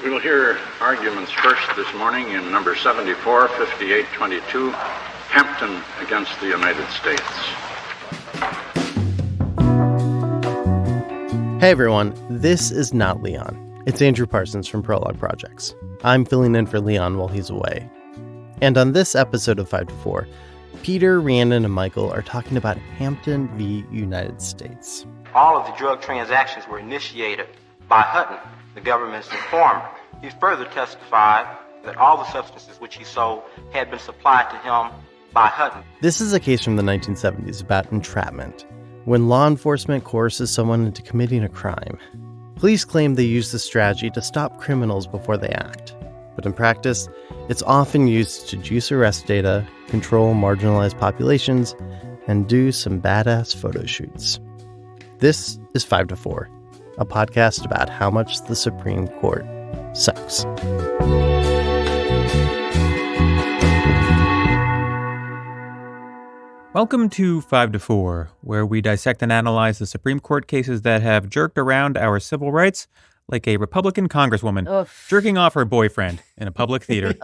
We will hear arguments first this morning in number 74, 5822, Hampton against the United States. Hey everyone, this is not Leon. It's Andrew Parsons from Prologue Projects. I'm filling in for Leon while he's away. And on this episode of 5 to 4, Peter, Rhiannon, and Michael are talking about Hampton v. United States. All of the drug transactions were initiated by Hutton, the government's informant. He further testified that all the substances which he sold had been supplied to him by Hutton. This is a case from the 1970s about entrapment, when law enforcement coerces someone into committing a crime. Police claim they use this strategy to stop criminals before they act. But in practice, it's often used to juice arrest data, control marginalized populations, and do some badass photo shoots. This is 5 to 4. A podcast about how much the Supreme Court sucks. Welcome to 5 to 4, where we dissect and analyze the Supreme Court cases that have jerked around our civil rights like a Republican congresswoman jerking off her boyfriend in a public theater.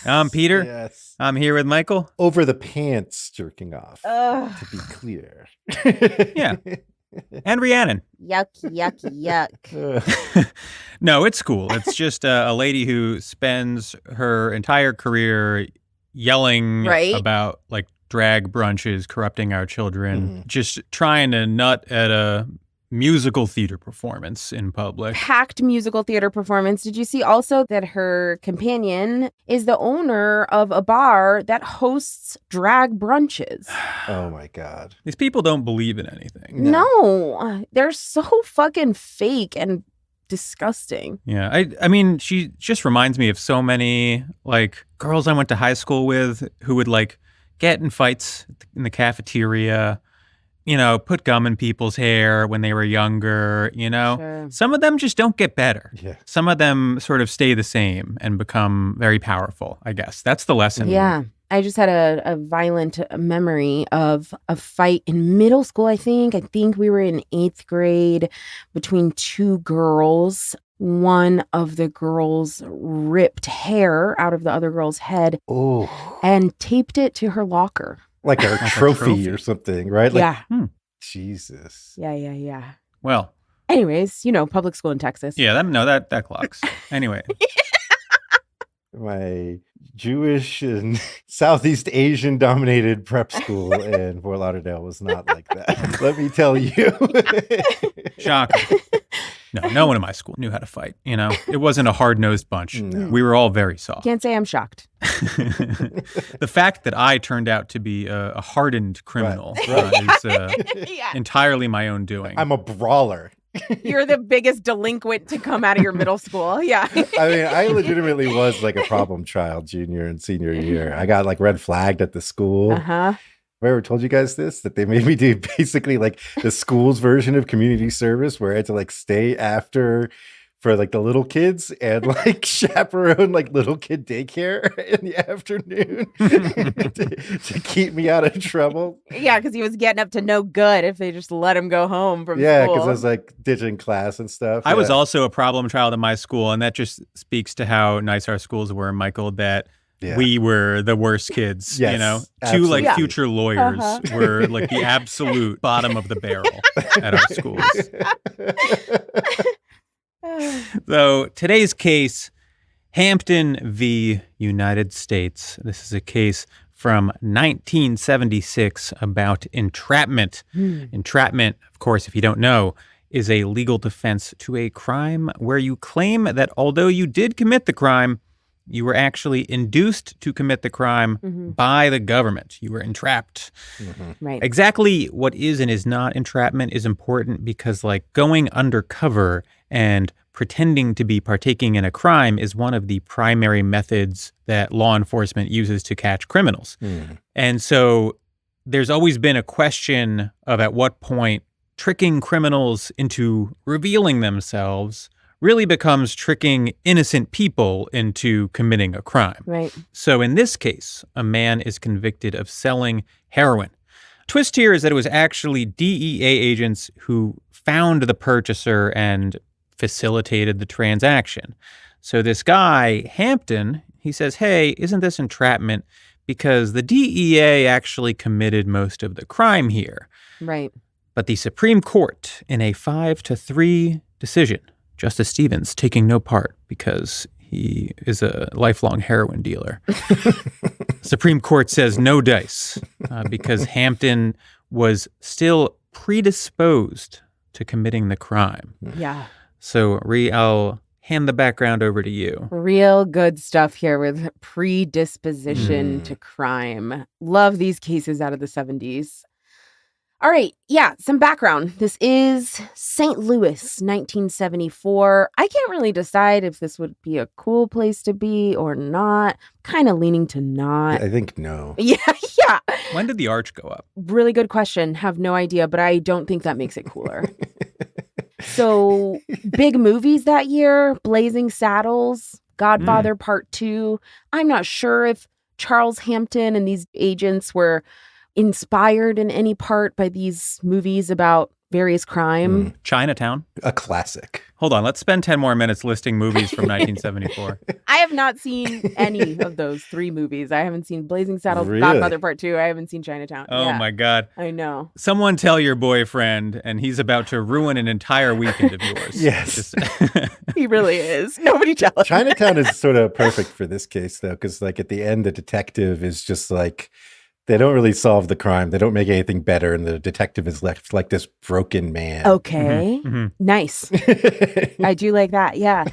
I'm Peter. Yes. I'm here with Michael. Over the pants jerking off, to be clear. Yeah. And Rhiannon. Yuck, yuck, yuck. No, it's cool. It's just a lady who spends her entire career yelling about like drag brunches corrupting our children, just trying to nut at a musical theater performance in public. Packed musical theater performance. Did you see also that her companion is the owner of a bar that hosts drag brunches? Oh my God. These people don't believe in anything. No, they're so fucking fake and disgusting. Yeah, I mean, she just reminds me of so many like girls I went to high school with who would like get in fights in the cafeteria, you know, put gum in people's hair when they were younger, you know. Sure. Some of them just don't get better. Yeah. Some of them sort of stay the same and become very powerful, I guess. That's the lesson. Yeah. I just had a violent memory of a fight in middle school, I think. I think we were in 8th grade between two girls. One of the girls ripped hair out of the other girl's head and taped it to her locker. Like a trophy or something, right? Like, yeah. Jesus. Yeah. Well. Anyways, you know, public school in Texas. Yeah, that clocks. Anyway. My Jewish and Southeast Asian dominated prep school in Fort Lauderdale was not like that. Let me tell you. Shocking. No one in my school knew how to fight, you know? It wasn't a hard-nosed bunch. No. We were all very soft. Can't say I'm shocked. The fact that I turned out to be a hardened criminal is entirely my own doing. I'm a brawler. You're the biggest delinquent to come out of your middle school. Yeah. I mean, I legitimately was like a problem child junior and senior year. I got like red flagged at the school. Uh-huh. Have I ever told you guys this? That they made me do basically like the school's version of community service where I had to like stay after for like the little kids and like chaperone like little kid daycare in the afternoon to keep me out of trouble. Yeah, because he was getting up to no good if they just let him go home from school. Yeah, because I was like ditching class and stuff. I was also a problem child in my school, and that just speaks to how nice our schools were, Michael, that we were the worst kids, you know? Absolutely. Two like future lawyers were like the absolute bottom of the barrel at our schools. So today's case, Hampton v. United States. This is a case from 1976 about entrapment. Entrapment, of course, if you don't know, is a legal defense to a crime where you claim that although you did commit the crime, you were actually induced to commit the crime by the government. You were entrapped. Right. Exactly what is and is not entrapment is important because, like, going undercover and pretending to be partaking in a crime is one of the primary methods that law enforcement uses to catch criminals. And so there's always been a question of at what point tricking criminals into revealing themselves really becomes tricking innocent people into committing a crime. Right. So in this case, a man is convicted of selling heroin. Twist here is that it was actually DEA agents who found the purchaser and facilitated the transaction. So this guy, Hampton, he says, hey, isn't this entrapment? Because the DEA actually committed most of the crime here. Right. But the Supreme Court, in a 5-3 decision, Justice Stevens taking no part because he is a lifelong heroin dealer. Supreme Court says no dice because Hampton was still predisposed to committing the crime. Yeah. So, Ree, I'll hand the background over to you. Real good stuff here with predisposition to crime. Love these cases out of the 70s. All right. Yeah, some background. This is St. Louis, 1974. I can't really decide if this would be a cool place to be or not. Kind of leaning to not. I think no. Yeah. When did the arch go up? Really good question. Have no idea, but I don't think that makes it cooler. So, big movies that year, Blazing Saddles, Godfather Part 2. I'm not sure if Charles Hampton and these agents were inspired in any part by these movies about various crime. Chinatown. A classic. Hold on, let's spend 10 more minutes listing movies from 1974. I have not seen any of those 3 movies. I haven't seen Blazing Saddles, Really? Godfather Part 2. I haven't seen Chinatown. Oh Yeah, my God. I know. Someone tell your boyfriend, and he's about to ruin an entire weekend of yours. Yes. He really is. Nobody tell him. Chinatown is sort of perfect for this case, though, because like at the end, the detective is just like, they don't really solve the crime. They don't make anything better. And the detective is left like this broken man. Okay. Nice. I do like that. Yeah.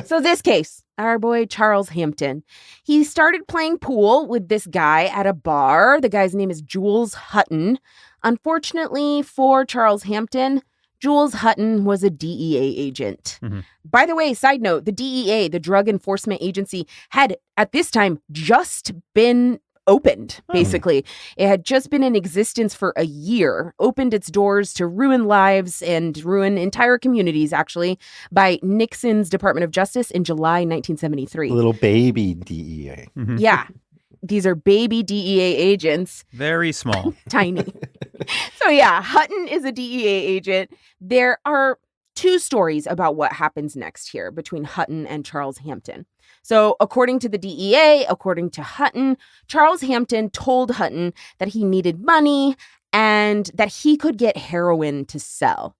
So this case, our boy Charles Hampton, he started playing pool with this guy at a bar. The guy's name is Jules Hutton. Unfortunately for Charles Hampton, Jules Hutton was a DEA agent. By the way, side note, the DEA, the Drug Enforcement Agency, had at this time just been opened, basically. It had just been in existence for a year, opened its doors to ruin lives and ruin entire communities, actually, by Nixon's Department of Justice in July 1973. Little baby DEA. Yeah. These are baby DEA agents. Very small. Tiny. So yeah, Hutton is a DEA agent. There are 2 stories about what happens next here between Hutton and Charles Hampton. So according to the DEA, according to Hutton, Charles Hampton told Hutton that he needed money and that he could get heroin to sell.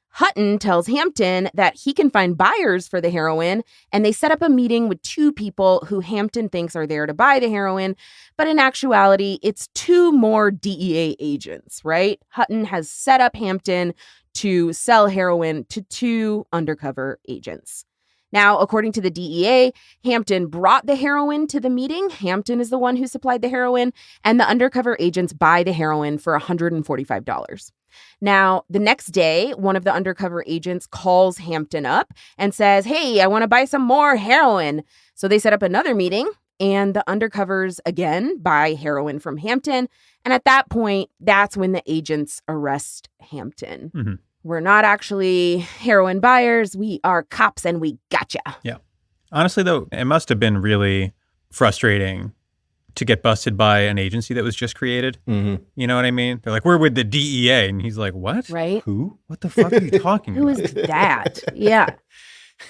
Hutton tells Hampton that he can find buyers for the heroin, and they set up a meeting with 2 people who Hampton thinks are there to buy the heroin. But in actuality, it's 2 more DEA agents, right? Hutton has set up Hampton to sell heroin to 2 undercover agents. Now, according to the DEA, Hampton brought the heroin to the meeting. Hampton is the one who supplied the heroin, and the undercover agents buy the heroin for $145. Now, the next day, one of the undercover agents calls Hampton up and says, hey, I want to buy some more heroin. So they set up another meeting, and the undercovers again buy heroin from Hampton. And at that point, that's when the agents arrest Hampton. We're not actually heroin buyers. We are cops and we gotcha. Yeah. Honestly, though, it must have been really frustrating to get busted by an agency that was just created. You know what I mean? They're like, we're with the DEA. And he's like, what? Right? Who? What the fuck are you talking Who about? is that? Yeah.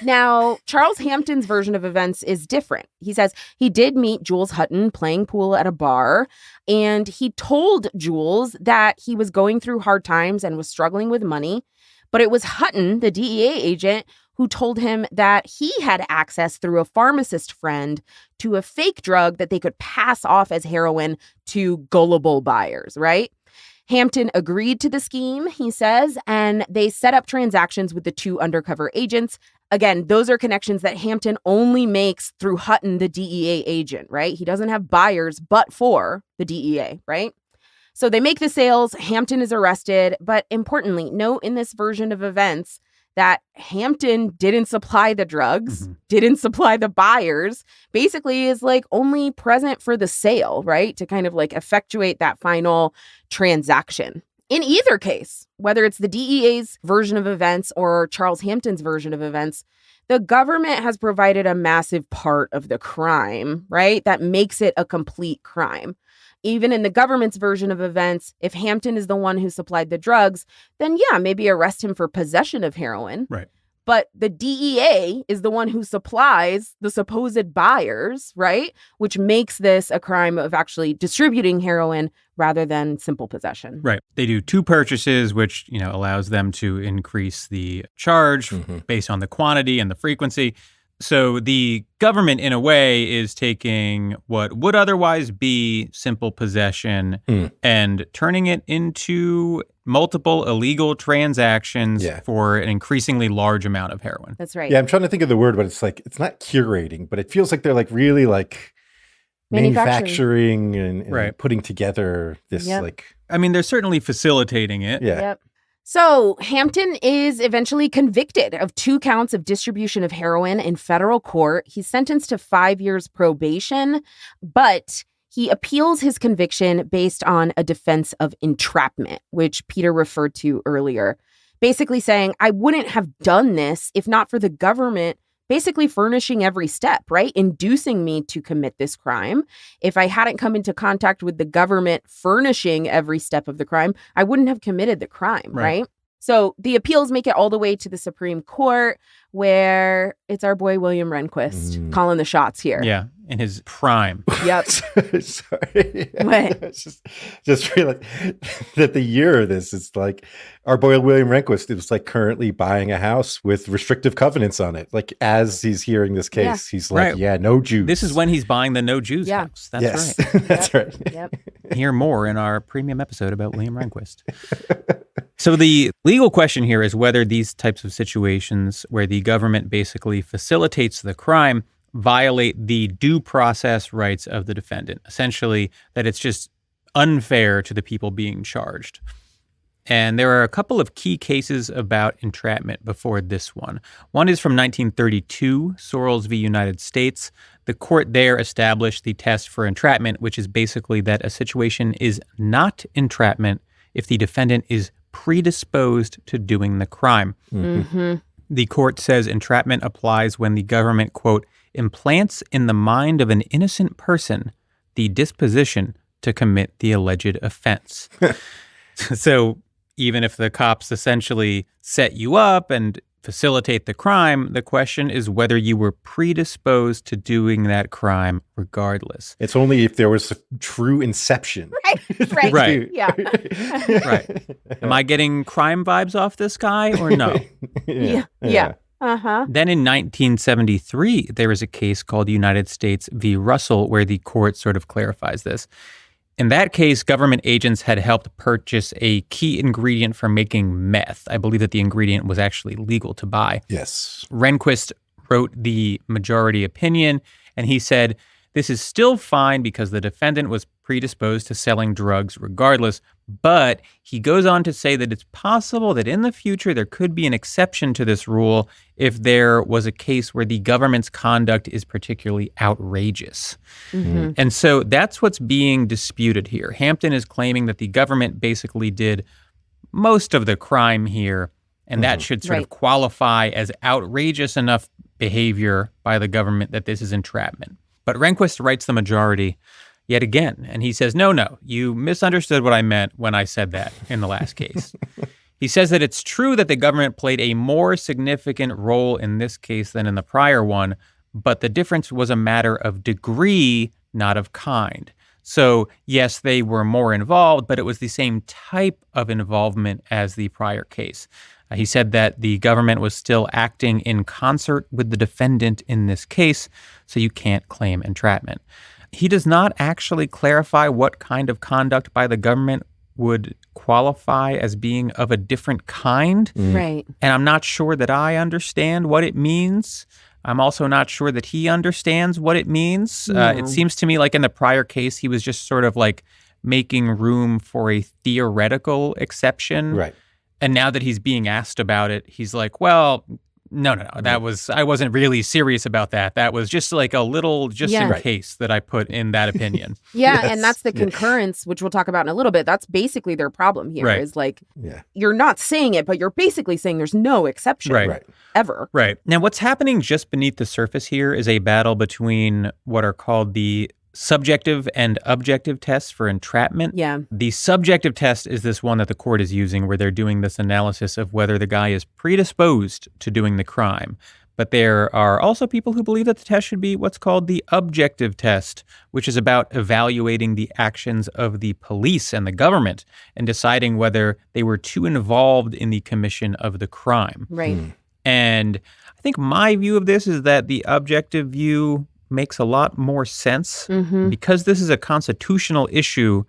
Now, Charles Hampton's version of events is different. He says he did meet Jules Hutton playing pool at a bar, and he told Jules that he was going through hard times and was struggling with money. But it was Hutton, the DEA agent, who told him that he had access through a pharmacist friend to a fake drug that they could pass off as heroin to gullible buyers, right? Hampton agreed to the scheme, he says, and they set up transactions with the 2 undercover agents. Again, those are connections that Hampton only makes through Hutton, the DEA agent, right? He doesn't have buyers but for the DEA, right? So they make the sales, Hampton is arrested, but importantly, note in this version of events that Hampton didn't supply the drugs, didn't supply the buyers, basically is like only present for the sale, right? To kind of like effectuate that final transaction. In either case, whether it's the DEA's version of events or Charles Hampton's version of events, the government has provided a massive part of the crime, right? That makes it a complete crime. Even in the government's version of events, if Hampton is the one who supplied the drugs, then yeah, maybe arrest him for possession of heroin. Right. But the DEA is the one who supplies the supposed buyers, right? Which makes this a crime of actually distributing heroin rather than simple possession. Right. They do 2 purchases, which, allows them to increase the charge based on the quantity and the frequency. So the government, in a way, is taking what would otherwise be simple possession and turning it into multiple illegal transactions for an increasingly large amount of heroin. That's right. Yeah, I'm trying to think of the word, but it's like, it's not curating, but it feels like they're like really like manufacturing and putting together this they're certainly facilitating it. Yeah. Yep. So Hampton is eventually convicted of 2 counts of distribution of heroin in federal court. He's sentenced to 5 years probation, but he appeals his conviction based on a defense of entrapment, which Peter referred to earlier. Basically saying, I wouldn't have done this if not for the government basically furnishing every step, right? Inducing me to commit this crime. If I hadn't come into contact with the government furnishing every step of the crime, I wouldn't have committed the crime, right? So the appeals make it all the way to the Supreme Court, where it's our boy William Rehnquist calling the shots here. Yeah, in his prime. Yep. Sorry. What? just realized that the year of this is like our boy William Rehnquist is like currently buying a house with restrictive covenants on it. Like as he's hearing this case, he's like, no Jews. This is when he's buying the no Jews house. That's right. That's right. Yep. Hear more in our premium episode about William Rehnquist. So the legal question here is whether these types of situations where the government basically facilitates the crime violate the due process rights of the defendant. Essentially, that it's just unfair to the people being charged. And there are a couple of key cases about entrapment before this one. One is from 1932, Sorrells v. United States. The court there established the test for entrapment, which is basically that a situation is not entrapment if the defendant is predisposed to doing the crime. The court says entrapment applies when the government, quote, implants in the mind of an innocent person the disposition to commit the alleged offense. So even if the cops essentially set you up and facilitate the crime, the question is whether you were predisposed to doing that crime regardless. It's only if there was a true inception. Right. Yeah. Right. Am I getting crime vibes off this guy or no? Yeah. Uh-huh. Then in 1973, there was a case called United States v. Russell where the court sort of clarifies this. In that case, government agents had helped purchase a key ingredient for making meth. I believe that the ingredient was actually legal to buy. Yes. Rehnquist wrote the majority opinion, and he said, this is still fine because the defendant was predisposed to selling drugs regardless, but he goes on to say that it's possible that in the future there could be an exception to this rule if there was a case where the government's conduct is particularly outrageous. And so that's what's being disputed here. Hampton is claiming that the government basically did most of the crime here, and that should sort of qualify as outrageous enough behavior by the government that this is entrapment. But Rehnquist writes the majority yet again, and he says, no, you misunderstood what I meant when I said that in the last case. He says that it's true that the government played a more significant role in this case than in the prior one, but the difference was a matter of degree, not of kind. So, yes, they were more involved, but it was the same type of involvement as the prior case. He said that the government was still acting in concert with the defendant in this case, so you can't claim entrapment. He does not actually clarify what kind of conduct by the government would qualify as being of a different kind. Right. And I'm not sure that I understand what it means. I'm also not sure that he understands what it means. It seems to me like in the prior case, he was just sort of like making room for a theoretical exception. Right. And now that he's being asked about it, he's like, well, no. I wasn't really serious about that. That was just like a little in case that I put in that opinion. And that's the concurrence, which we'll talk about in a little bit. That's basically their problem here is like, you're not saying it, but you're basically saying there's no exception ever. Right. Now, what's happening just beneath the surface here is a battle between what are called the subjective and objective tests for entrapment. Yeah. The subjective test is this one that the court is using where they're doing this analysis of whether the guy is predisposed to doing the crime. But there are also people who believe that the test should be what's called the objective test, which is about evaluating the actions of the police and the government and deciding whether they were too involved in the commission of the crime. Right. And I think my view of this is that the objective view makes a lot more sense because this is a constitutional issue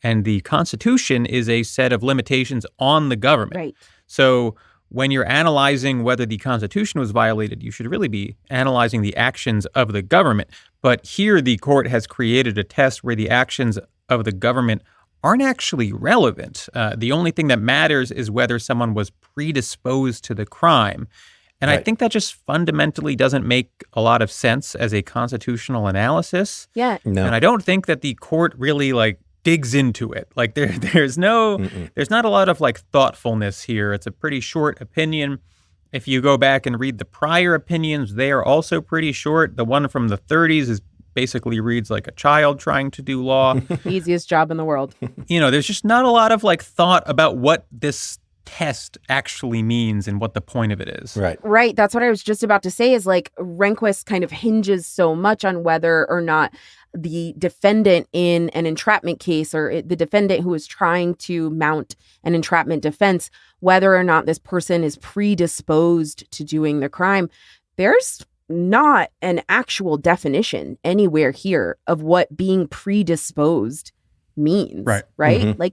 and the Constitution is a set of limitations on the government. Right. So when you're analyzing whether the Constitution was violated, you should really be analyzing the actions of the government. But here the court has created a test where the actions of the government aren't actually relevant. The only thing that matters is whether someone was predisposed to the crime. And I think that just fundamentally doesn't make a lot of sense as a constitutional analysis. Yeah. No. And I don't think that the court really digs into it. Like there's not a lot of thoughtfulness here. It's a pretty short opinion. If you go back and read the prior opinions, they are also pretty short. The one from the 30s basically reads like a child trying to do law. Easiest job in the world. There's just not a lot of thought about what this test actually means and what the point of it is. Right. That's what I was just about to say is Rehnquist kind of hinges so much on whether or not the defendant in an entrapment case or the defendant who is trying to mount an entrapment defense, whether or not this person is predisposed to doing the crime. There's not an actual definition anywhere here of what being predisposed means, right?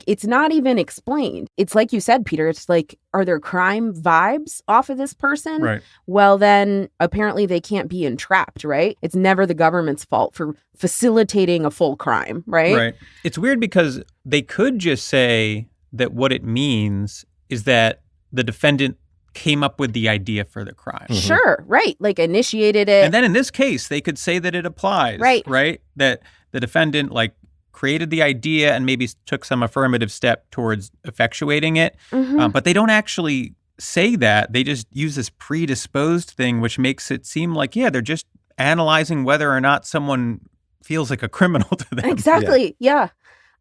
It's not even explained. It's like you said, Peter, it's are there crime vibes off of this person? Right. Well, then apparently they can't be entrapped, right? It's never the government's fault for facilitating a full crime, right? Right. It's weird because they could just say that what it means is that the defendant came up with the idea for the crime. Sure, right. Initiated it. And then in this case, they could say that it applies, right? That the defendant created the idea and maybe took some affirmative step towards effectuating it. But they don't actually say that. They just use this predisposed thing, which makes it seem they're just analyzing whether or not someone feels like a criminal to them. Exactly. Yeah.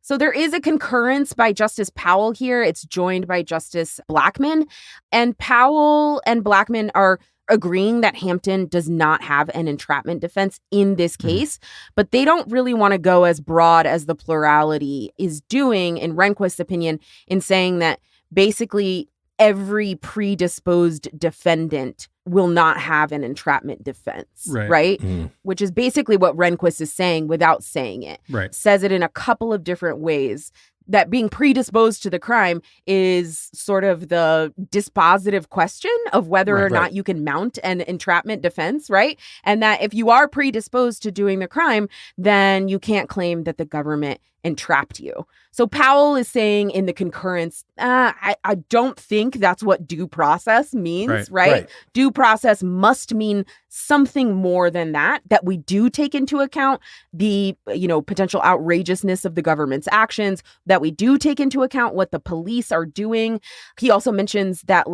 So there is a concurrence by Justice Powell here. It's joined by Justice Blackmun. And Powell and Blackmun are agreeing that Hampton does not have an entrapment defense in this case, but they don't really want to go as broad as the plurality is doing, in Rehnquist's opinion, in saying that basically every predisposed defendant will not have an entrapment defense, right? Which is basically what Rehnquist is saying without saying it. Right. Says it in a couple of different ways. That being predisposed to the crime is sort of the dispositive question of whether or not you can mount an entrapment defense, right? And that if you are predisposed to doing the crime, then you can't claim that the government entrapped you. So Powell is saying in the concurrence, I don't think that's what due process means, right? Due process must mean something more than that we do take into account the, potential outrageousness of the government's actions, that we do take into account what the police are doing. He also mentions that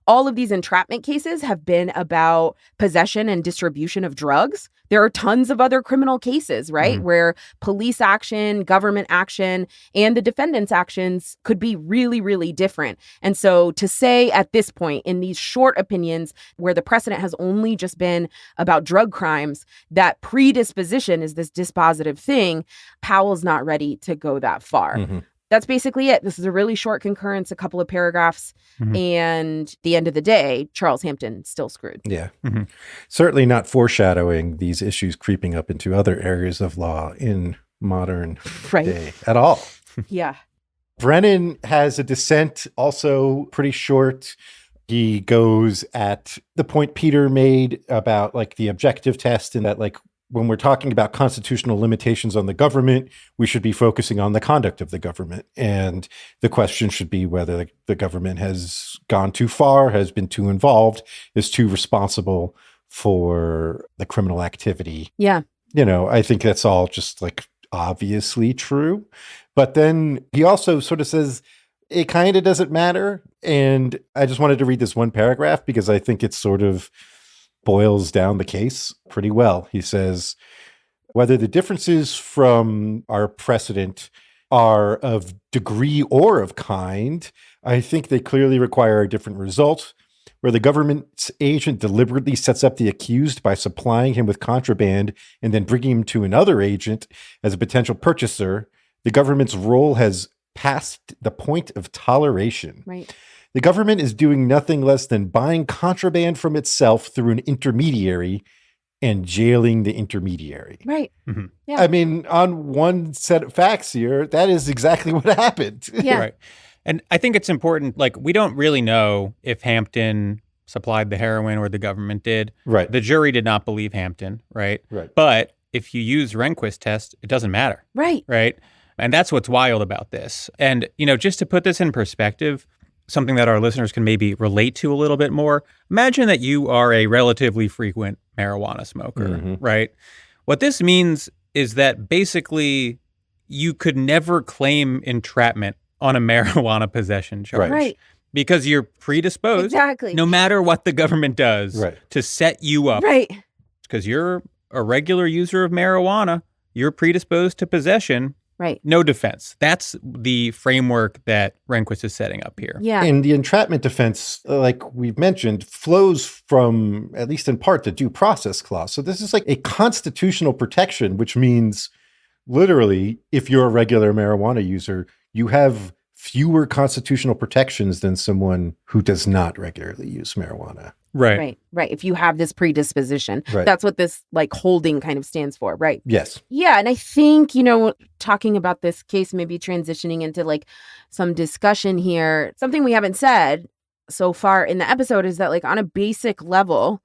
all of these entrapment cases have been about possession and distribution of drugs. There are tons of other criminal cases, right, where police action, government action, and the defendant's actions could be really, really different. And so to say at this point in these short opinions where the precedent has only just been about drug crimes, that predisposition is this dispositive thing, Powell's not ready to go that far. That's basically it. This is a really short concurrence, a couple of paragraphs. And at the end of the day, Charles Hampton still screwed. Yeah. Certainly not foreshadowing these issues creeping up into other areas of law in modern day at all. Yeah. Brennan has a dissent, also pretty short. He goes at the point Peter made about the objective test, and that when we're talking about constitutional limitations on the government, we should be focusing on the conduct of the government. And the question should be whether the government has gone too far, has been too involved, is too responsible for the criminal activity. Yeah. I think that's all just obviously true. But then he also sort of says it kind of doesn't matter. And I just wanted to read this one paragraph because I think it sort of boils down the case pretty well. He says, Whether the differences from our precedent are of degree or of kind, I think they clearly require a different result. Where the government's agent deliberately sets up the accused by supplying him with contraband and then bringing him to another agent as a potential purchaser, the government's role has passed the point of toleration. Right. The government is doing nothing less than buying contraband from itself through an intermediary and jailing the intermediary. Right. Mm-hmm. Yeah. I mean, on one set of facts here, that is exactly what happened. Yeah. Right. And I think it's important, like, we don't really know if Hampton supplied the heroin or the government did. Right. The jury did not believe Hampton, right? Right. But if you use Rehnquist test, it doesn't matter. Right. Right. And that's what's wild about this. And, just to put this in perspective, something that our listeners can maybe relate to a little bit more, imagine that you are a relatively frequent marijuana smoker, right? What this means is that basically you could never claim entrapment on a marijuana possession charge. Right. Because you're predisposed, Exactly. no matter what the government does, Right. to set you up. Right. Because you're a regular user of marijuana, you're predisposed to possession. Right. No defense. That's the framework that Rehnquist is setting up here. Yeah. And the entrapment defense, like we've mentioned, flows from, at least in part, the due process clause. So this is like a constitutional protection, which means literally, if you're a regular marijuana user, you have fewer constitutional protections than someone who does not regularly use marijuana. Right. Right. Right. If you have this predisposition, Right. that's what this like holding kind of stands for. Right. Yes. Yeah. And I think, talking about this case, maybe transitioning into like some discussion here, something we haven't said so far in the episode is that like on a basic level,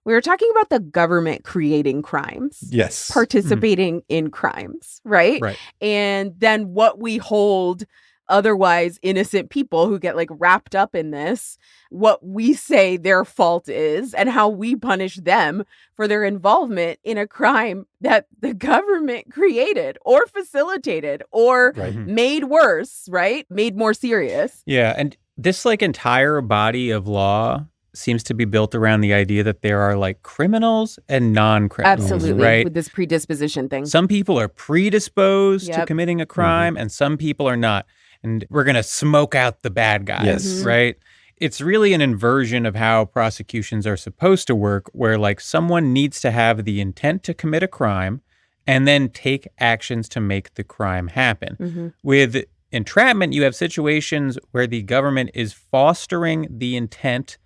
we were talking about the government creating crimes. Yes. Participating in crimes. Right. Right. And then what we hold otherwise innocent people who get like wrapped up in this, what we say their fault is and how we punish them for their involvement in a crime that the government created or facilitated or Right. made worse, right? Made more serious. Yeah. And this like entire body of law seems to be built around the idea that there are like criminals and non-criminals. Absolutely. Right. With this predisposition thing. Some people are predisposed to Yep. committing a crime and some people are not. And we're going to smoke out the bad guys, Yes. right? It's really an inversion of how prosecutions are supposed to work, where like someone needs to have the intent to commit a crime and then take actions to make the crime happen. With entrapment, you have situations where the government is fostering the intent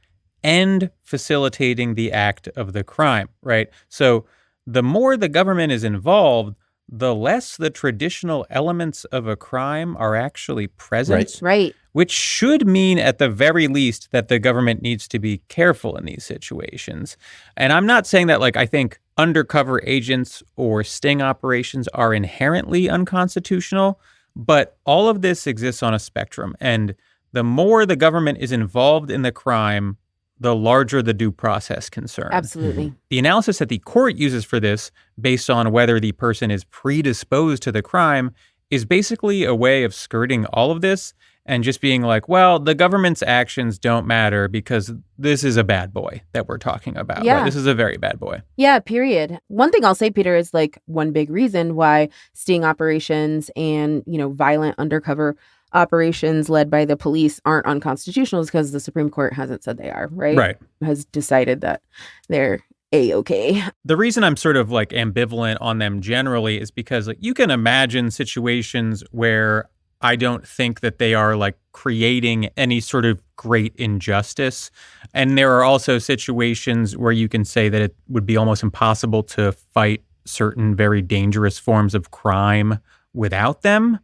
and facilitating the act of the crime, right? So the more the government is involved, the less the traditional elements of a crime are actually present, Right. which should mean at the very least that the government needs to be careful in these situations. And I'm not saying that, like, I think undercover agents or sting operations are inherently unconstitutional, but all of this exists on a spectrum. And the more the government is involved in the crime, the larger the due process concern. Absolutely. The analysis that the court uses for this, based on whether the person is predisposed to the crime, is basically a way of skirting all of this and just being like, well, the government's actions don't matter because this is a bad boy that we're talking about. Yeah. Right? This is a very bad boy. Yeah, period. One thing I'll say, Peter, is like one big reason why sting operations and, violent undercover operations led by the police aren't unconstitutional is because the Supreme Court hasn't said they are, right? Right. Has decided that they're A-okay. The reason I'm sort of like ambivalent on them generally is because like you can imagine situations where I don't think that they are like creating any sort of great injustice. And there are also situations where you can say that it would be almost impossible to fight certain very dangerous forms of crime without them.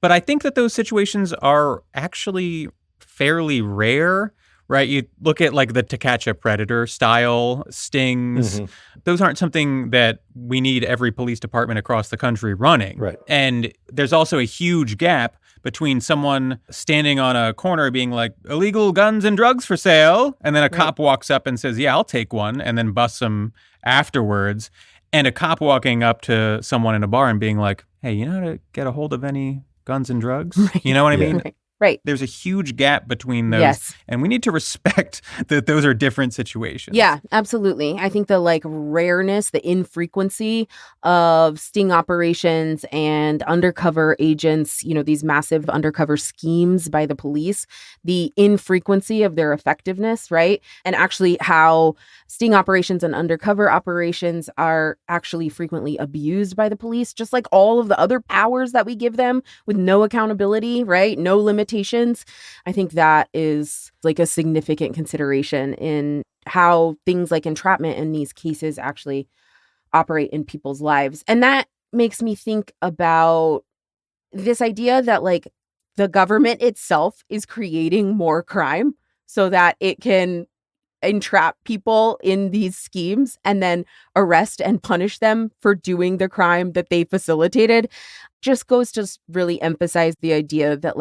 But I think that those situations are actually fairly rare, right? You look at like the To Catch a Predator style stings. Those aren't something that we need every police department across the country running. Right. And there's also a huge gap between someone standing on a corner being like, illegal guns and drugs for sale, and then a cop walks up and says, yeah, I'll take one, and then busts them afterwards, and a cop walking up to someone in a bar and being like, hey, you know how to get a hold of any guns and drugs? You know what I mean? Right. Right. There's a huge gap between those. Yes. And we need to respect that those are different situations. Yeah, absolutely. I think the rareness, the infrequency of sting operations and undercover agents, these massive undercover schemes by the police, the infrequency of their effectiveness, right? And actually how sting operations and undercover operations are actually frequently abused by the police, just like all of the other powers that we give them with no accountability, right? No limitations. I think that is a significant consideration in how things like entrapment in these cases actually operate in people's lives. And that makes me think about this idea that the government itself is creating more crime so that it can entrap people in these schemes and then arrest and punish them for doing the crime that they facilitated. Just goes to really emphasize the idea that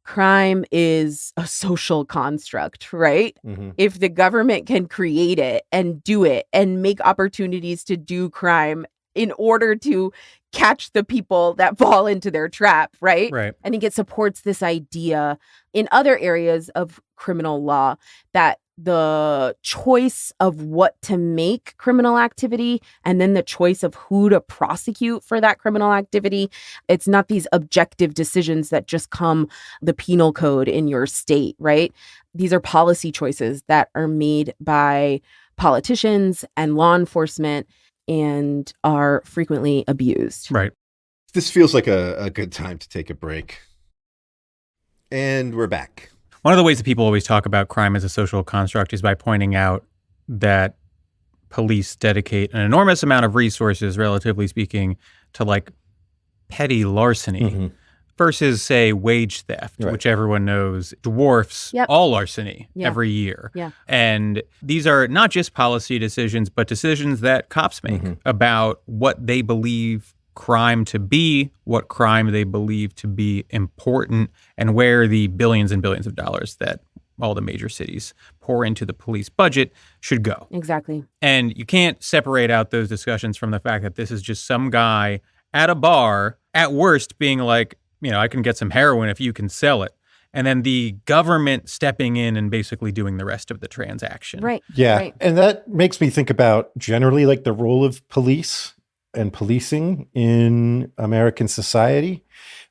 crime is a social construct, right? Mm-hmm. If the government can create it and do it and make opportunities to do crime in order to catch the people that fall into their trap, right? Right. I think it supports this idea in other areas of criminal law that the choice of what to make criminal activity and then the choice of who to prosecute for that criminal activity, it's not these objective decisions that just come the penal code in your state, right? These are policy choices that are made by politicians and law enforcement and are frequently abused. Right. This feels like a good time to take a break. And we're back. One of the ways that people always talk about crime as a social construct is by pointing out that police dedicate an enormous amount of resources, relatively speaking, to petty larceny versus, say, wage theft, right. which everyone knows dwarfs all larceny every year. Yeah. And these are not just policy decisions, but decisions that cops make about what they believe crime to be, what crime they believe to be important, and where the billions and billions of dollars that all the major cities pour into the police budget should go. Exactly. And you can't separate out those discussions from the fact that this is just some guy at a bar, at worst, being like, I can get some heroin if you can sell it. And then the government stepping in and basically doing the rest of the transaction. Right. Yeah. Right. And that makes me think about generally the role of police and policing in American society.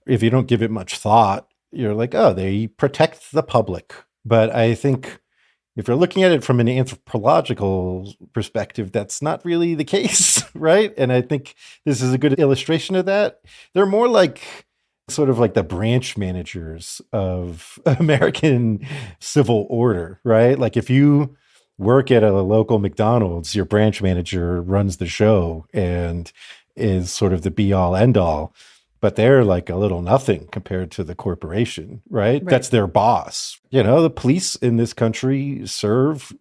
If you don't give it much thought, you're like, oh, they protect the public. But I think if you're looking at it from an anthropological perspective, that's not really the case, right? And I think this is a good illustration of that. They're more sort of the branch managers of American civil order, right? If you work at a local McDonald's, your branch manager runs the show and is sort of the be all end all, but they're a little nothing compared to the corporation, right? That's their boss. The police in this country serve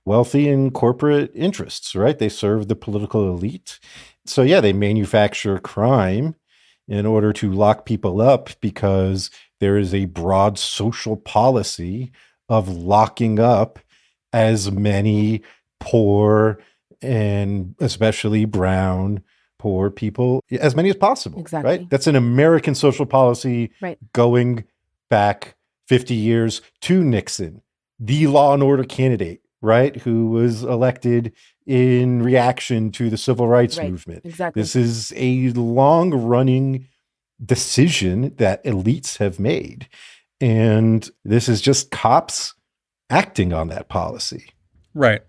wealthy and corporate interests, right? They serve the political elite. So yeah, they manufacture crime in order to lock people up because there is a broad social policy of locking up as many poor and especially brown poor people, as many as possible. Exactly. Right? That's an American social policy going back 50 years to Nixon, the law and order candidate, right? Who was elected in reaction to the civil rights movement. Exactly. This is a long running decision that elites have made. And this is just cops acting on that policy. Right.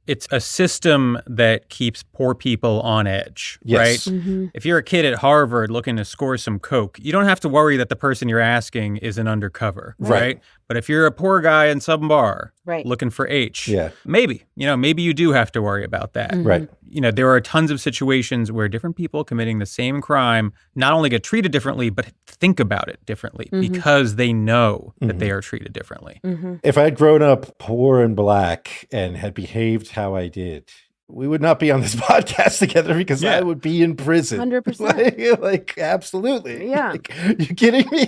It's a system that keeps poor people on edge, Yes. right? Mm-hmm. If you're a kid at Harvard looking to score some coke, you don't have to worry that the person you're asking is an undercover, right? But if you're a poor guy in some bar looking for H, maybe you do have to worry about that. Mm-hmm. Right. There are tons of situations where different people committing the same crime not only get treated differently, but think about it differently because they know that they are treated differently. Mm-hmm. If I had grown up poor and black and had behaved how I did, we would not be on this podcast together because I would be in prison. 100%. Absolutely. Yeah. You kidding me?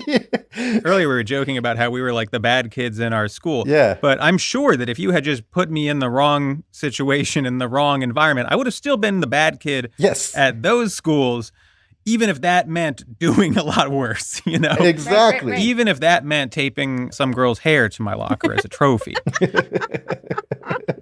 Earlier, we were joking about how we were the bad kids in our school. Yeah. But I'm sure that if you had just put me in the wrong situation, in the wrong environment, I would have still been the bad kid Yes. at those schools, even if that meant doing a lot worse, you know? Exactly. Right. Even if that meant taping some girl's hair to my locker as a trophy.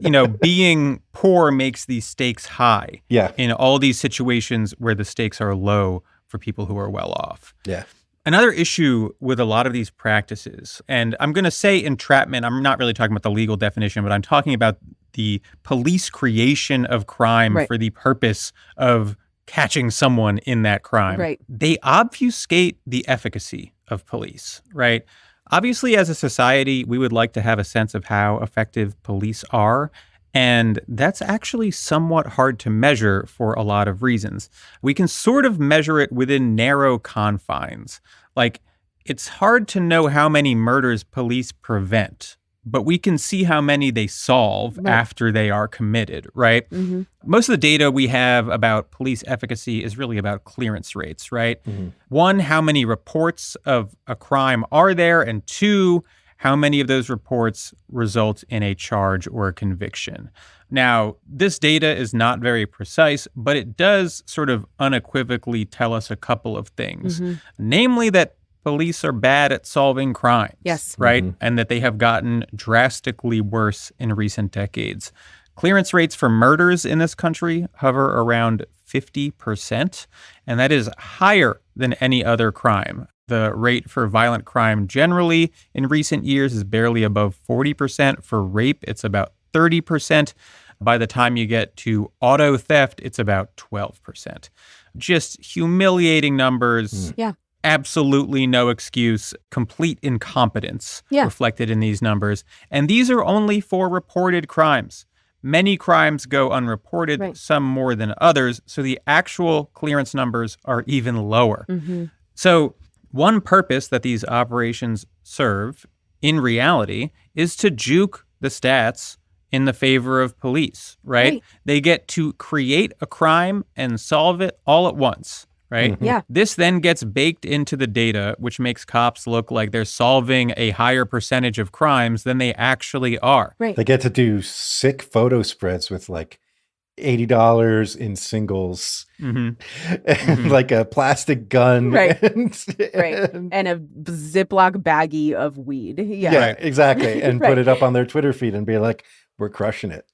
You know, being poor makes these stakes high. Yeah. In all these situations where the stakes are low for people who are well off. Yeah. Another issue with a lot of these practices, and I'm going to say entrapment, I'm not really talking about the legal definition, but I'm talking about the police creation of crime Right. for the purpose of catching someone in that crime. Right. They obfuscate the efficacy of police, right? Obviously, as a society, we would like to have a sense of how effective police are. And that's actually somewhat hard to measure for a lot of reasons. We can sort of measure it within narrow confines. Like, it's hard to know how many murders police prevent, but we can see how many they solve Right. after they are committed, right? Mm-hmm. Most of the data we have about police efficacy is really about clearance rates, right? Mhm. One, how many reports of a crime are there? And two, how many of those reports result in a charge or a conviction? Now, this data is not very precise, but it does sort of unequivocally tell us a couple of things. Mm-hmm. Namely, that police are bad at solving crimes. Yes. Right? Mhm. And that they have gotten drastically worse in recent decades. Clearance rates for murders in this country hover around 50%, and that is higher than any other crime. The rate for violent crime generally in recent years is barely above 40%. For rape, it's about 30%. By the time you get to auto theft, it's about 12%. Just humiliating numbers. Yeah. Absolutely no excuse, complete incompetence Yeah. reflected in these numbers. And these are only for reported crimes. Many crimes go unreported, Right. some more than others, so the actual clearance numbers are even lower. Mm-hmm. So one purpose that these operations serve, in reality, is to juke the stats in the favor of police, right? Right. They get to create a crime and solve it all at once, right? Yeah. This then gets baked into the data, which makes cops look like they're solving a higher percentage of crimes than they actually are. Right. They get to do sick photo spreads with like $80 in singles Mhm. and like a plastic gun. Right. Right. And a Ziploc baggie of weed. Yeah, Yeah. Right. exactly. And Right. put it up on their Twitter feed and be like, we're crushing it.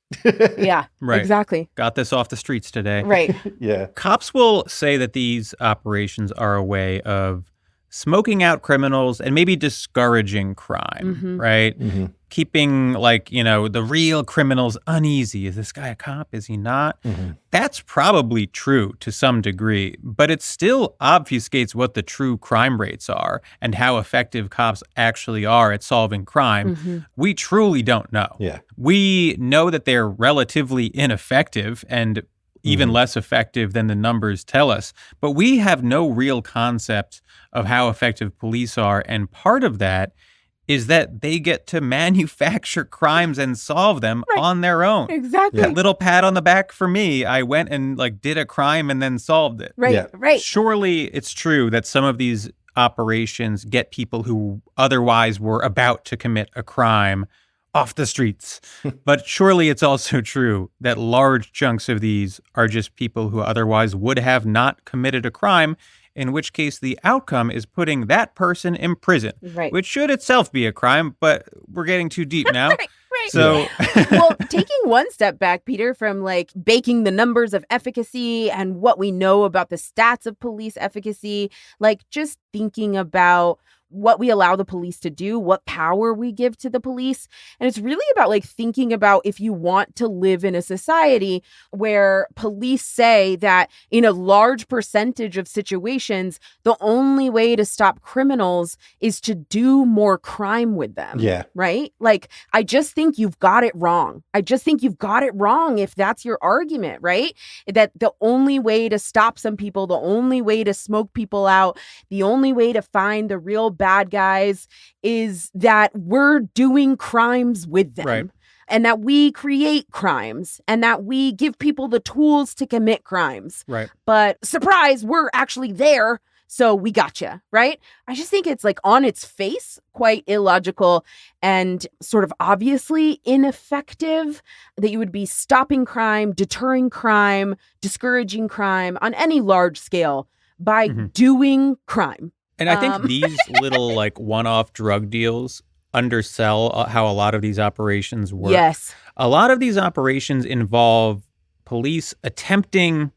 Yeah. Right. Exactly. Got this off the streets today. Right. Yeah. Cops will say that these operations are a way of smoking out criminals and maybe discouraging crime, Mhm. right? Mhm. Keeping, like, you know, the real criminals uneasy. Is this guy a cop? Is he not? Mhm. That's probably true to some degree, but it still obfuscates what the true crime rates are and how effective cops actually are at solving crime. Mhm. We truly don't know. Yeah. We know that they're relatively ineffective and even Mhm. less effective than the numbers tell us, but we have no real concept of how effective police are. And part of that is that they get to manufacture crimes and solve them Right. on their own. Exactly. That little pat on the back for me. I went and like did a crime and then solved it. Right. Yeah. Right. Surely it's true that some of these operations get people who otherwise were about to commit a crime off the streets. But surely it's also true that large chunks of these are just people who otherwise would have not committed a crime, in which case the outcome is putting that person in prison, Right. which should itself be a crime, but we're getting too deep now. Right. Right. So Well, taking one step back, Peter, from like baking the numbers of efficacy and what we know about the stats of police efficacy, like just thinking about what we allow the police to do, what power we give to the police. And it's really about like thinking about if you want to live in a society where police say that in a large percentage of situations, the only way to stop criminals is to do more crime with them. Yeah. Right? Like, I just think you've got it wrong. I just think you've got it wrong if that's your argument, right? That the only way to stop some people, the only way to smoke people out, the only way to find the real bad guys is that we're doing crimes with them. Right. And that we create crimes and that we give people the tools to commit crimes. right. But surprise, we're actually there. So we gotcha, right? I just think it's like on its face, quite illogical and sort of obviously ineffective that you would be stopping crime, deterring crime, discouraging crime on any large scale by doing crime. And I think these little like one-off drug deals undersell how a lot of these operations work. Yes. A lot of these operations involve police attempting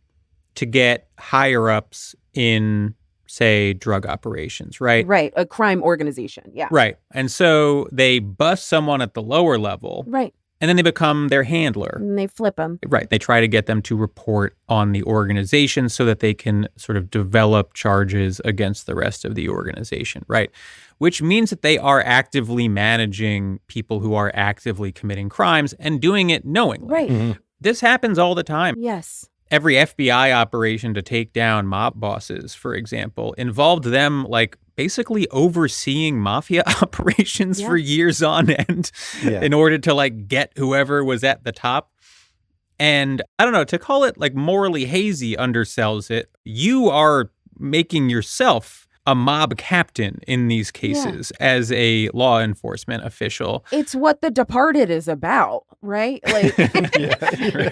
to get higher ups in, say, drug operations, right? Right. A crime organization. Yeah. Right. And so they bust someone at the lower level. Right. And then they become their handler. And they flip them. Right. They try to get them to report on the organization so that they can sort of develop charges against the rest of the organization. Right. Which means that they are actively managing people who are actively committing crimes and doing it knowingly. Right. This happens all the time. Yes. Every FBI operation to take down mob bosses, for example, involved them like basically overseeing mafia operations for years on end in order to like get whoever was at the top. And I don't know, to call it like morally hazy undersells it. You are making yourself a mob captain in these cases as a law enforcement official. It's what The Departed is about, right? Like,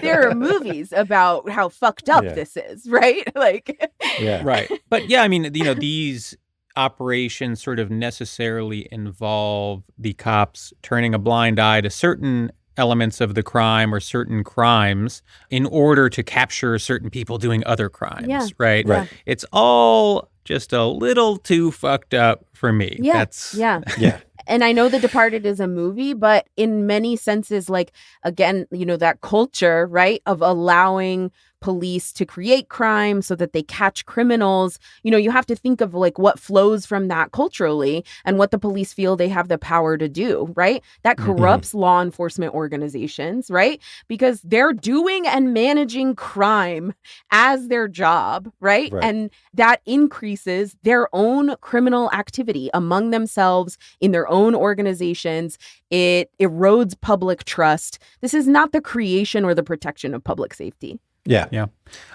there are movies about how fucked up this is, right? Like, right. But yeah, I mean, you know, these operations sort of necessarily involve the cops turning a blind eye to certain elements of the crime or certain crimes in order to capture certain people doing other crimes, right? Yeah. It's all just a little too fucked up for me. Yeah. Yeah. And I know The Departed is a movie, but in many senses, like, again, you know, that culture, right, of allowing police to create crime so that they catch criminals, you know, you have to think of like what flows from that culturally and what the police feel they have the power to do, right? That corrupts law enforcement organizations, right? Because they're doing and managing crime as their job, right? And that increases their own criminal activity among themselves in their own organizations. It erodes public trust. This is not the creation or the protection of public safety. Yeah.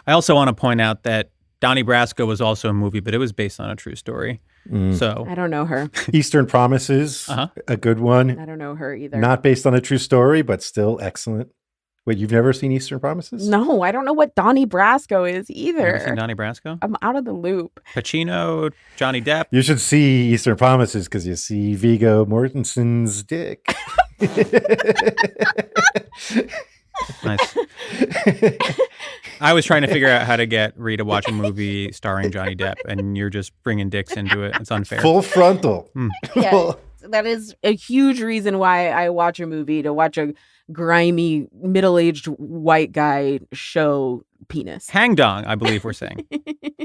I also want to point out that Donnie Brasco was also a movie, but it was based on a true story. So I don't know her. Eastern Promises, a good one. I don't know her either. Not based on a true story, but still excellent. Wait, you've never seen Eastern Promises? No, I don't know what Donnie Brasco is either. Never seen Donnie Brasco? I'm out of the loop. Pacino, Johnny Depp. You should see Eastern Promises because you see Viggo Mortensen's dick. Nice. I was trying to figure out how to get Rita to watch a movie starring Johnny Depp, and you're just bringing dicks into it. It's unfair. Full frontal. Yeah, that is a huge reason why I watch a movie, to watch a grimy, middle-aged white guy show penis. Hang dong, I believe we're saying.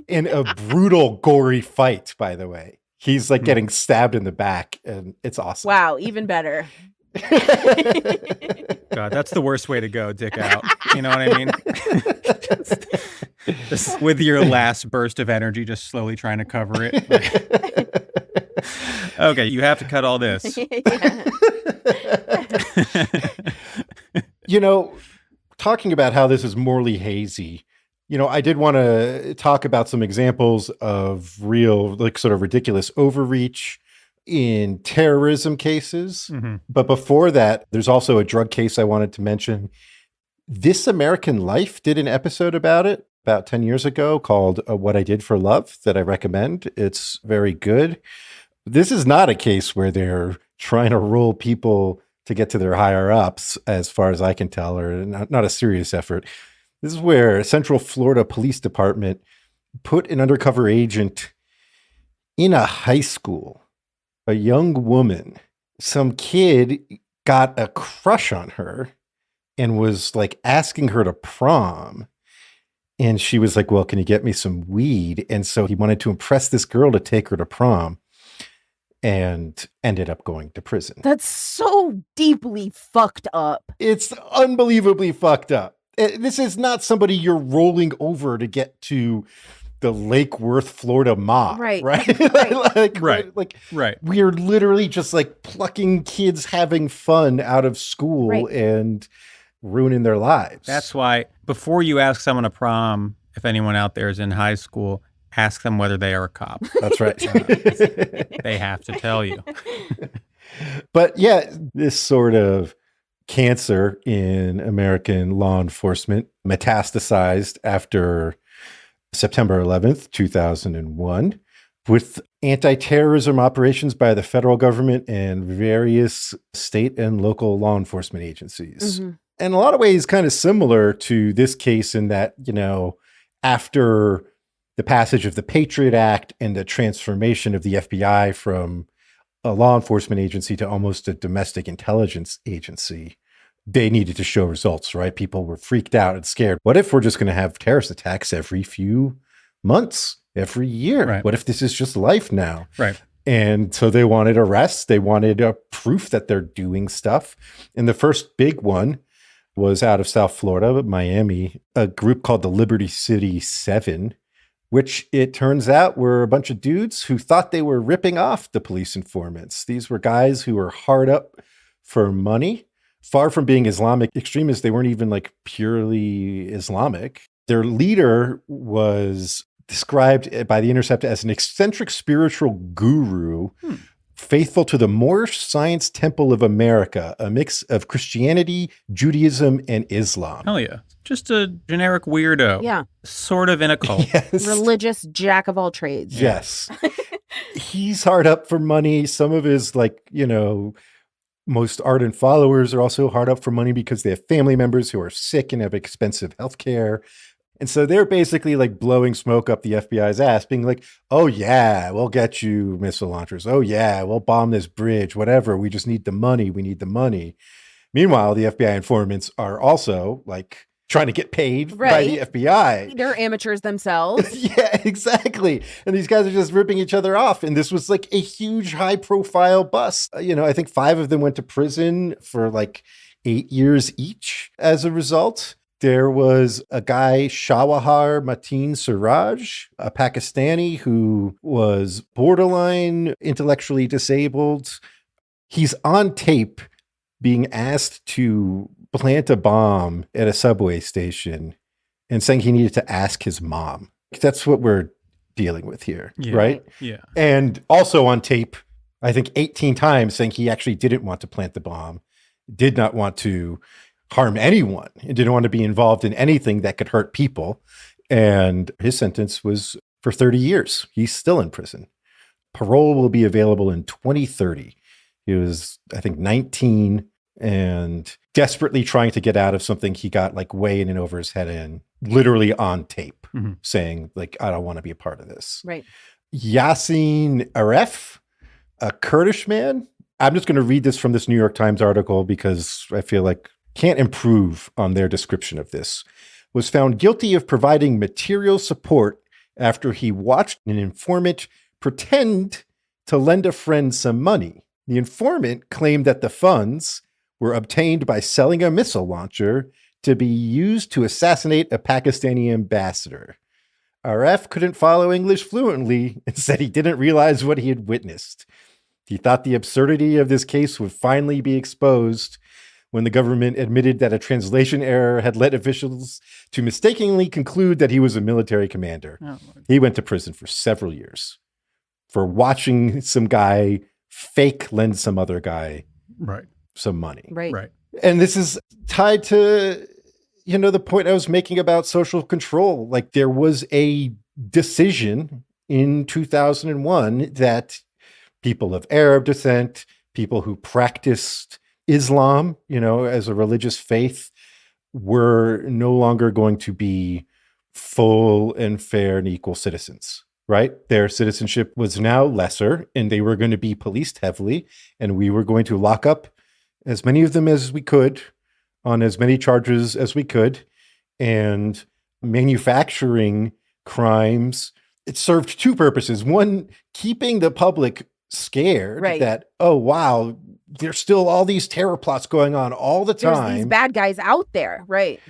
In a brutal, gory fight, by the way. He's like getting stabbed in the back, and it's awesome. Wow, even better. God, that's the worst way to go, dick out. You know what I mean? just with your last burst of energy, just slowly trying to cover it. Okay, you have to cut all this. You know, talking about how this is morally hazy, you know, I did want to talk about some examples of real, like, sort of ridiculous overreach in terrorism cases. But before that, there's also a drug case I wanted to mention. This American Life did an episode about it about 10 years ago called What I Did for Love that I recommend. It's very good. This is not a case where they're trying to roll people to get to their higher ups, as far as I can tell, or not a serious effort. This is where Central Florida Police Department put an undercover agent in a high school. A young woman, some kid got a crush on her and was like asking her to prom. And she was like, well, can you get me some weed? And so he wanted to impress this girl to take her to prom, and ended up going to prison. That's so deeply fucked up. It's unbelievably fucked up. This is not somebody you're rolling over to get to the Lake Worth, Florida mob, right? Right. We're literally just like plucking kids having fun out of school and ruining their lives. That's why before you ask someone to prom, if anyone out there is in high school, ask them whether they are a cop. That's right. They have to tell you. But yeah, this sort of cancer in American law enforcement metastasized after September 11th, 2001, with anti-terrorism operations by the federal government and various state and local law enforcement agencies. Mm-hmm. In a lot of ways, kind of similar to this case in that, after the passage of the Patriot Act and the transformation of the FBI from a law enforcement agency to almost a domestic intelligence agency, they needed to show results, right? People were freaked out and scared. What if we're just going to have terrorist attacks every few months, every year? Right. What if this is just life now? Right. And so they wanted arrests. They wanted a proof that they're doing stuff. And the first big one was out of South Florida, Miami, a group called the Liberty City 7, which it turns out were a bunch of dudes who thought they were ripping off the police informants. These were guys who were hard up for money. Far from being Islamic extremists, they weren't even like purely Islamic. Their leader was described by The Intercept as an eccentric spiritual guru, faithful to the Moorish Science Temple of America, a mix of Christianity, Judaism, and Islam. Hell yeah. Just a generic weirdo. Yeah. Sort of in a cult. Yes. Religious jack of all trades. Yes. He's hard up for money. Some of his, most ardent followers are also hard up for money because they have family members who are sick and have expensive health care. And so they're basically like blowing smoke up the FBI's ass, being like, oh, yeah, we'll get you missile launchers. Oh, yeah, we'll bomb this bridge, whatever. We just need the money. We need the money. Meanwhile, the FBI informants are also like trying to get paid by the FBI. They're amateurs themselves. Yeah, exactly. And these guys are just ripping each other off. And this was like a huge high profile bust. I think 5 of them went to prison for like 8 years each as a result. There was a guy, Shawahar Mateen Siraj, a Pakistani who was borderline intellectually disabled. He's on tape being asked to plant a bomb at a subway station and saying he needed to ask his mom. That's what we're dealing with here, right? Yeah. And also on tape, I think 18 times saying he actually didn't want to plant the bomb, did not want to harm anyone, and didn't want to be involved in anything that could hurt people. And his sentence was for 30 years. He's still in prison. Parole will be available in 2030. He was, I think, 19 and desperately trying to get out of something he got like way in and over his head in, literally on tape, saying like, I don't want to be a part of this. Right. Yassin Aref, a Kurdish man. I'm just going to read this from this New York Times article because I feel like can't improve on their description of this, was found guilty of providing material support after he watched an informant pretend to lend a friend some money. The informant claimed that the funds were obtained by selling a missile launcher to be used to assassinate a Pakistani ambassador. Aref couldn't follow English fluently and said he didn't realize what he had witnessed. He thought the absurdity of this case would finally be exposed when the government admitted that a translation error had led officials to mistakenly conclude that he was a military commander. Oh, he went to prison for several years for watching some guy fake lend some other guy some money. Right. And this is tied to, the point I was making about social control. Like there was a decision in 2001 that people of Arab descent, people who practiced Islam, as a religious faith, were no longer going to be full and fair and equal citizens, right? Their citizenship was now lesser and they were going to be policed heavily, and we were going to lock up as many of them as we could on as many charges as we could. And manufacturing crimes, it served 2 purposes. One, keeping the public scared that, oh, wow, there's still all these terror plots going on all the time. There's these bad guys out there. Right.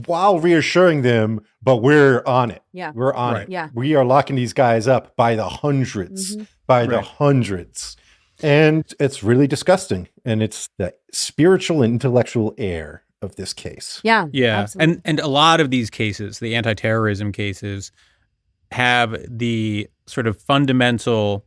While reassuring them, but we're on it. Yeah. We're on it. Yeah. We are locking these guys up by the hundreds, the hundreds. And it's really disgusting. And it's the spiritual and intellectual air of this case. Yeah. Yeah. Absolutely. And a lot of these cases, the anti-terrorism cases, have the sort of fundamental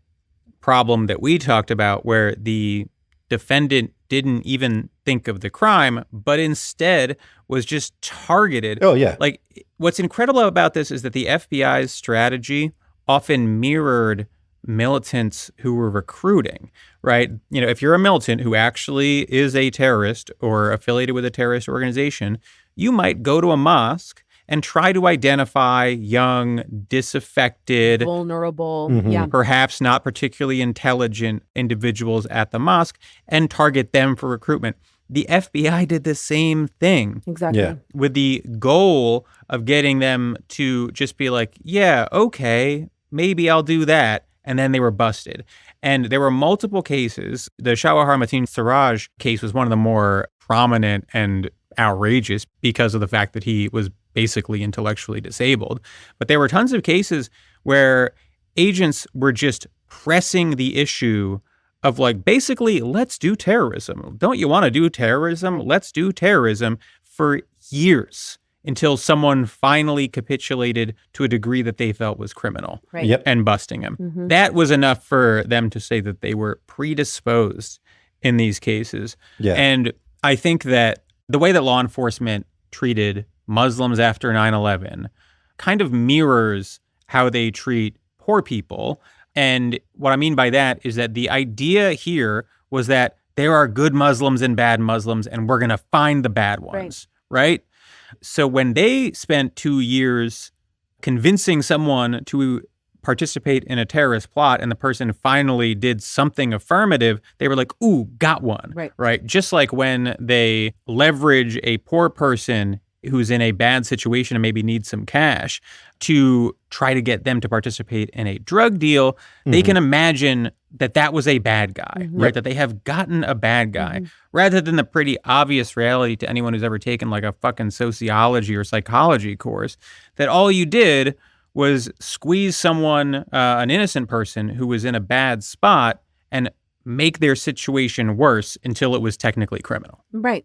problem that we talked about where the defendant didn't even think of the crime, but instead was just targeted. Oh, yeah. Like, what's incredible about this is that the FBI's strategy often mirrored militants who were recruiting, right? You know, if you're a militant who actually is a terrorist or affiliated with a terrorist organization, you might go to a mosque and try to identify young, disaffected, vulnerable, Mhm. perhaps not particularly intelligent individuals at the mosque and target them for recruitment. The FBI did the same thing exactly. Yeah. with the goal of getting them to just be like, yeah, okay, maybe I'll do that. And then they were busted. And there were multiple cases. The Shawahar Mateen Siraj case was one of the more prominent and outrageous because of the fact that he was basically intellectually disabled. But there were tons of cases where agents were just pressing the issue of like, basically, let's do terrorism. Don't you want to do terrorism? Let's do terrorism for years until someone finally capitulated to a degree that they felt was criminal Right. Yep. and busting him. Mhm. That was enough for them to say that they were predisposed in these cases. Yeah. And I think that the way that law enforcement treated Muslims after 9/11 kind of mirrors how they treat poor people. And what I mean by that is that the idea here was that there are good Muslims and bad Muslims, and we're going to find the bad ones, right? So when they spent 2 years convincing someone to participate in a terrorist plot and the person finally did something affirmative, they were like, ooh, got one, right? Just like when they leverage a poor person who's in a bad situation and maybe needs some cash to try to get them to participate in a drug deal, they can imagine that that was a bad guy, right? That they have gotten a bad guy rather than the pretty obvious reality to anyone who's ever taken like a fucking sociology or psychology course that all you did was squeeze someone, an innocent person who was in a bad spot and make their situation worse until it was technically criminal. Right.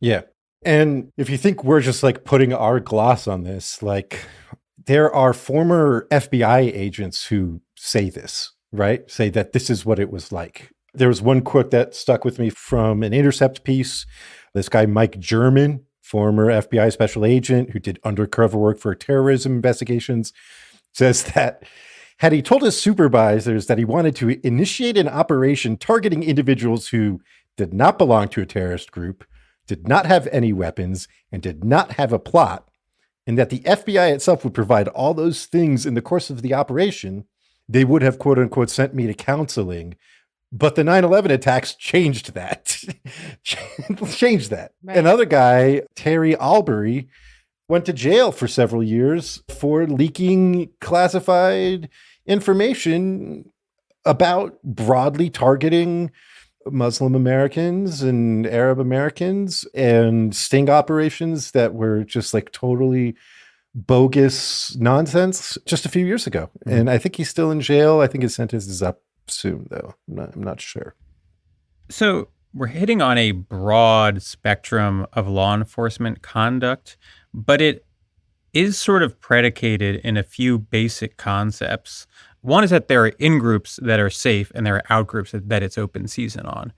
Yeah. And if you think we're just like putting our gloss on this, like there are former FBI agents who say this, right? Say that this is what it was like. There was one quote that stuck with me from an Intercept piece. This guy, Mike German, former FBI special agent who did undercover work for terrorism investigations, says that had he told his supervisors that he wanted to initiate an operation targeting individuals who did not belong to a terrorist group, did not have any weapons, and did not have a plot, and that the FBI itself would provide all those things in the course of the operation, they would have, quote unquote, sent me to counseling. But the 9/11 attacks changed that. changed that. Right. Another guy, Terry Albury, went to jail for several years for leaking classified information about broadly targeting Muslim Americans and Arab Americans and sting operations that were just like totally bogus nonsense just a few years ago. And I think he's still in jail. I think his sentence is up soon, though. I'm not sure. So we're hitting on a broad spectrum of law enforcement conduct, but it is sort of predicated in a few basic concepts. One is that there are in-groups that are safe and there are out-groups that it's open season on.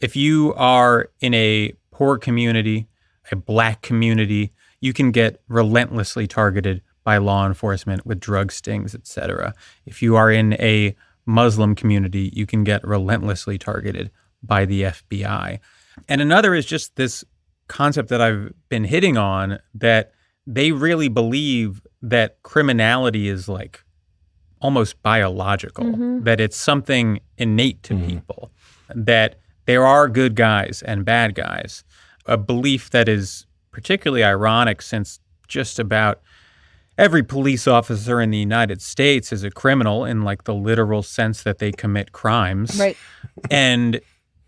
If you are in a poor community, a Black community, you can get relentlessly targeted by law enforcement with drug stings, etc. If you are in a Muslim community, you can get relentlessly targeted by the FBI. And another is just this concept that I've been hitting on, that they really believe that criminality is like almost biological, that it's something innate to people, that there are good guys and bad guys, a belief that is particularly ironic since just about every police officer in the United States is a criminal in like the literal sense that they commit crimes. Right. And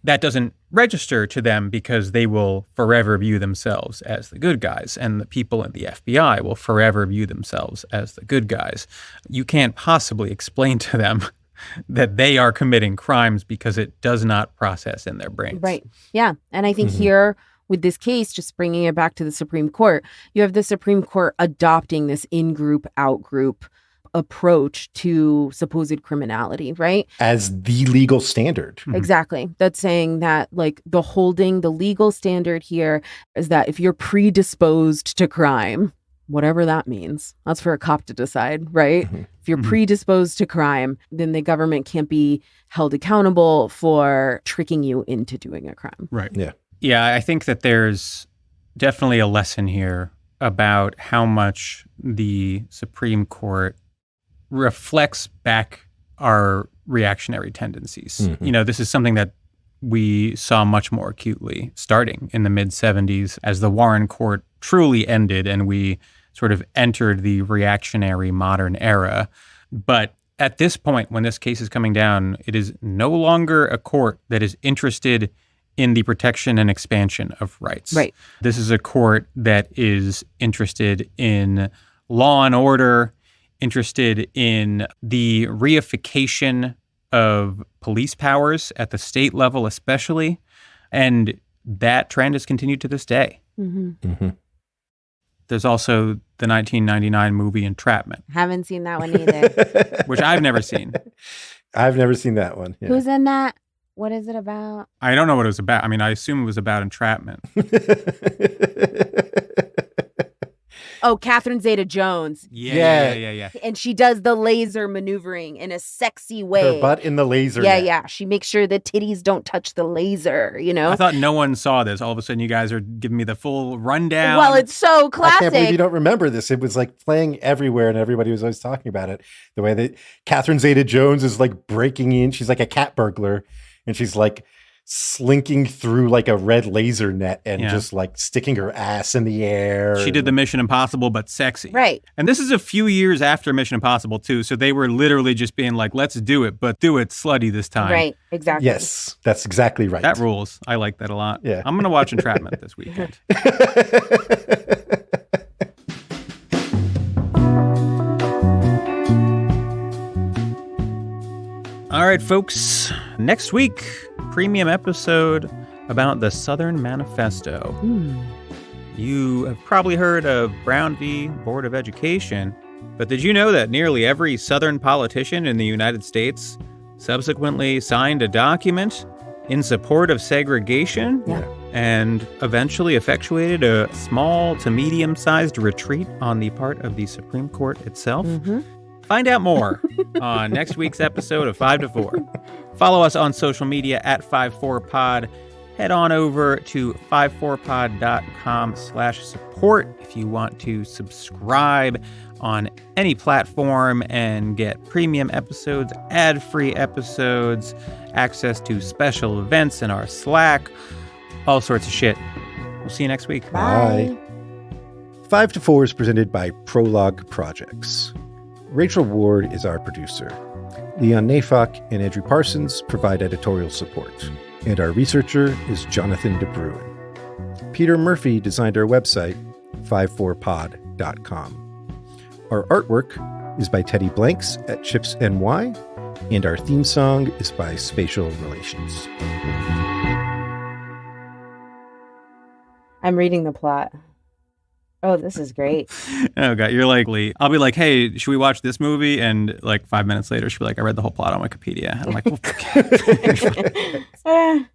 that doesn't register to them because they will forever view themselves as the good guys, and the people in the FBI will forever view themselves as the good guys. You can't possibly explain to them that they are committing crimes because it does not process in their brains. Right. Yeah. And I think here with this case, just bringing it back to the Supreme Court, you have the Supreme Court adopting this in-group, out-group approach to supposed criminality, right? As the legal standard. Exactly. That's saying that like the legal standard here is that if you're predisposed to crime, whatever that means, that's for a cop to decide, right? If you're predisposed to crime, then the government can't be held accountable for tricking you into doing a crime. Right. Yeah. Yeah, I think that there's definitely a lesson here about how much the Supreme Court reflects back our reactionary tendencies. You know, this is something that we saw much more acutely starting in the mid-'70s as the Warren Court truly ended and we sort of entered the reactionary modern era. But at this point, when this case is coming down, it is no longer a court that is interested in the protection and expansion of rights. Right. This is a court that is interested in law and order, interested in the reification of police powers at the state level especially, and that trend has continued to this day. There's also the 1999 movie Entrapment. Haven't seen that one either. Which I've never seen. I've never seen that one. Yeah. Who's in that? What is it about? I don't know what it was about. I mean, I assume it was about entrapment. Oh, Catherine Zeta-Jones. Yeah. And she does the laser maneuvering in a sexy way. Her butt in the laser Yeah, net. yeah. She makes sure the titties don't touch the laser, you know? I thought no one saw this. All of a sudden, you guys are giving me the full rundown. Well, it's so I classic. can't believe you don't remember this. It was like playing everywhere and everybody was always talking about it. The way that Catherine Zeta-Jones is like breaking in. She's like a cat burglar and she's like slinking through like a red laser net and just like sticking her ass in the air. She did the Mission Impossible, but sexy. Right. And this is a few years after Mission Impossible, too. So they were literally just being like, let's do it, but do it slutty this time. Right, exactly. Yes, that's exactly right. That rules. I like that a lot. Yeah. I'm going to watch Entrapment this weekend. All right, folks. Next week, premium episode about the Southern Manifesto. You have probably heard of Brown v. Board of Education, but did you know that nearly every Southern politician in the United States subsequently signed a document in support of segregation? Yeah. And eventually effectuated a small to medium-sized retreat on the part of the Supreme Court itself? Find out more on next week's episode of 5 to 4. Follow us on social media at 54pod. Head on over to 54pod.com/support if you want to subscribe on any platform and get premium episodes, ad-free episodes, access to special events in our Slack, all sorts of shit. We'll see you next week. Bye. 5 to 4 is presented by Prologue Projects. Rachel Ward is our producer. Leon Nafok and Andrew Parsons provide editorial support. And our researcher is Jonathan DeBruin. Peter Murphy designed our website, 54pod.com. Our artwork is by Teddy Blanks at Chips NY, and our theme song is by Spatial Relations. I'm reading the plot. Oh, this is great. Oh, God. You're like, I'll be like, hey, should we watch this movie? And like 5 minutes later, she'll be like, I read the whole plot on Wikipedia. I'm like, well,